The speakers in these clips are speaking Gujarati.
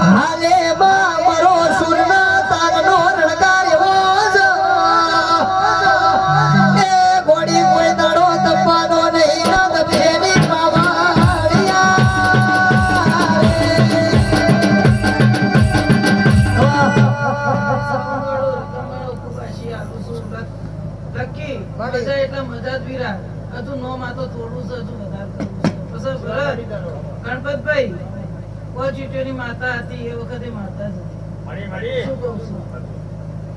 હાલે માં મરો સુરના તાગનો રણકાર એવો જ એ ગોડી કોઈ દાડો તપવાનો નહીં ના દબેની ગણપતભાઈ પોચીટીઓની માતા હતી એ વખતે માતા જ હતી. શું કહું છું?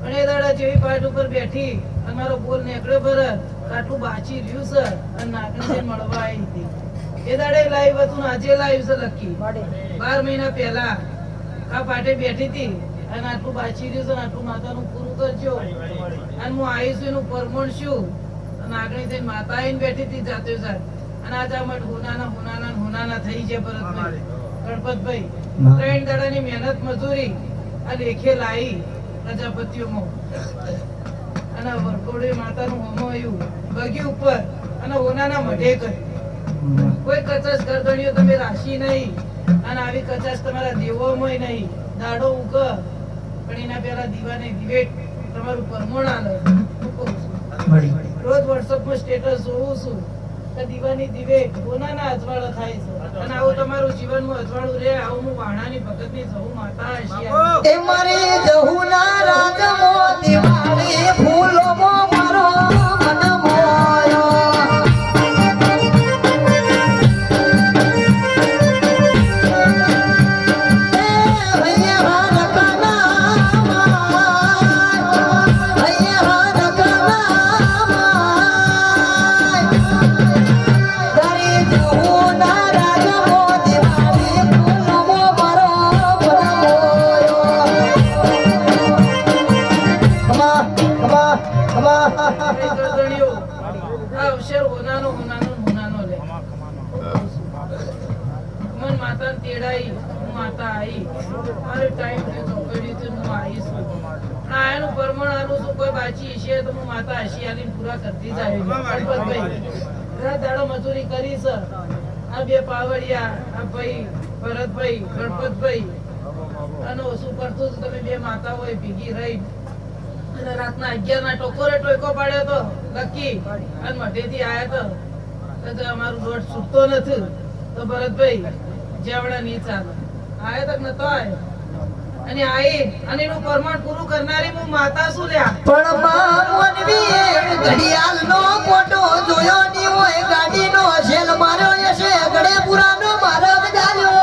અને એ દાડા જેવી પાટ ઉપર બેઠી અને મારો બોલ નીકળ્યો ભરત આટલું બાચી રહ્યું સર અને નાકની મળવા આવી હતી. એ દાડે લાઈવ હતું ને આજે લાઈવ છે લકી 12 મહિના પહેલા આ પાટે બેઠી હતી અને આટલું બાચી રહ્યું છે આટલું માતાનું પૂરું કરજો અને હું આવીશું એનું પરમણ શું અને આગળ થઈને માતા આવીને બેઠી હતી જાતે જાત અને આજે આમ હોનાના થઈ છે ભરતભાઈ ગણપતભાઈ 3 દાડાની મહેનત મજૂરી આ લેખે લાવી પ્રજાપતિઓમાં અને વરકોડે માતાનું હોમો આવ્યું બગી ઉપર અને હોનાના મઢે કર્યું. કોઈ કચાશ ગરદણીઓ તમે રાશી નહીં અને આવી કચાશ તમારા દેવોમાં નહીં દાડો ઉગ પણ એના પહેલા દીવાને દિવેટ તમારું પરમોણ આલે. રોજ વોટ્સઅપમાં સ્ટેટસ જોઉં છું દીવાની દિવેટ કોનાના અજવાળા થાય છે અને આવું તમારું જીવનમાં અજવાળું રહે આવું હું વાણાની ભગતની જહુ માતા હશી એ મારી જહુના રાજમો દિવાળી ફૂલોમો મારો મન મોયો મજૂરી કરી છે. આ બે પાવડિયા આ ભાઈ ભરતભાઈ ગણપતભાઈ અને શું કરતું તમે બે માતાઓ ભેગી રહી અને રાતના 11 ના ટકોરે ટોયકો પાડ્યો તો લકી અને મઢેથી આયા તો અમારું દોઢ છૂટતો નથી તો ભરતભાઈ જેવડા ની ચાલે આયા તક નતો આયો અને આઈ અને એનું પરમાણ પૂરું કરનારી હું માતા શું લ્યા પણ માનવી ઘડિયાળ નો કોટો જોયો ની હોય ગાડી નો શેલ માર્યો હશે ગળે પુરાનો મારો ગજાલ્યો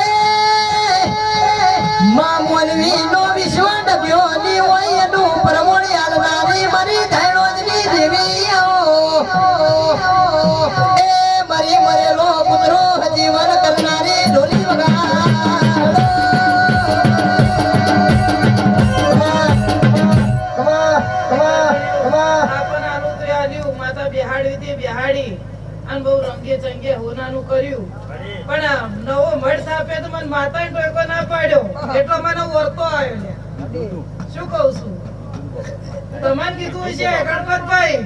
એ માનવી નો વિશ્વ ડબ્યો ની હોય એનું પરમોણ હાલનારી મારી ધૈણોજની દેવી એ મરી મરેલો પુત્રો જીવન કરનારી ઢોલી વગા બહુ રંગે ચંગે હોનાનું કર્યું પણ નવો મઢ થાપે તો મને માતા ટોયકો ના પાડ્યો એટલો મને વર્તો આવ્યો. શું કહું છું તમને કીધું છે ગણપતભાઈ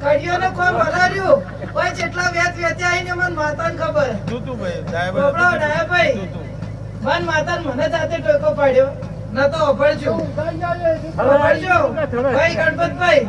કડિયોનો ખોમ હરાર્યું ભાઈ જેટલા વેત વેત્યા આવીને મને માતાને ખબર ડાયાભાઈ મન માતાને મને જાતે ટોયકો પાડ્યો ન તો અભળજો ભાઈ ગણપતભાઈ